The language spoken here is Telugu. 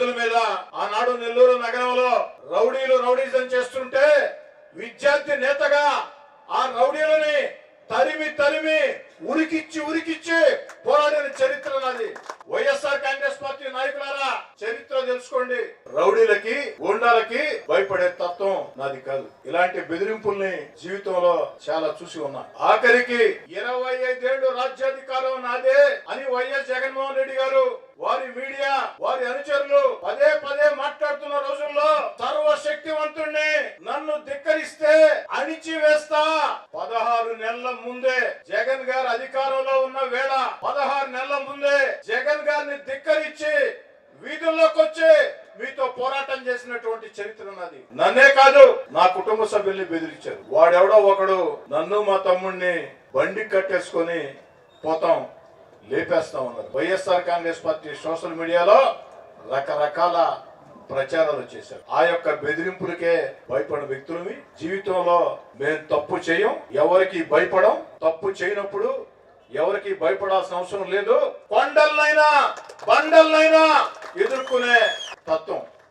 విద్యార్థుల మీద ఆనాడు నెల్లూరు నగరంలో రౌడీజం చేస్తుంటే విద్యార్థి నేతగా ఆ రౌడీలని తరిమి ఉరికిచ్చి పోరాడిన చరిత్ర నాది. వైఎస్ఆర్ కాంగ్రెస్ పార్టీ నాయకులారా, చరిత్ర తెలుసుకోండి. రౌడీలకి గూండాలకి భయపడే తత్వం నాది కాదు. ఇలాంటి బెదిరింపుల్ని జీవితంలో చాలా చూసి ఉన్నా. ఆఖరికి 25 ఏళ్లు రాజ్యాధికారం నాదే అని వైఎస్ జగన్మోహన్ రెడ్డి గారు, వారి మీడియా, వారి అనుచరులు పదే మాట్లాడుతున్న రోజుల్లో సర్వశక్తివంతుణ్ణి నన్ను ధిక్కరిస్తే అణిచివేస్తా. 16 నెలల ముందే జగన్ గారు అధికారంలో ఉన్న వేళ 16 నెలల ముందే జగన్ గారిని ధిక్కరించి వీధుల్లోకి వచ్చి మీతో పోరాటం చేసినటువంటి చరిత్ర నాది. నన్నే కాదు, నా కుటుంబ సభ్యుల్ని బెదిరించారు. వాడెవడో ఒకడు నన్ను మా తమ్ముడిని బండి కట్టేసుకొని పోతాం, లేపేస్తా ఉన్నారు. వైఎస్ఆర్ కాంగ్రెస్ పార్టీ సోషల్ మీడియాలో రకరకాల ప్రచారాలు చేశారు. ఆ యొక్క బెదిరింపులకే భయపడిన వ్యక్తులవి. జీవితంలో మేము తప్పు చేయం, ఎవరికి భయపడం. తప్పు చేయనప్పుడు ఎవరికి భయపడాల్సిన అవసరం లేదు. కొండలనైనా బండలనైనా ఎదుర్కొనే తత్వం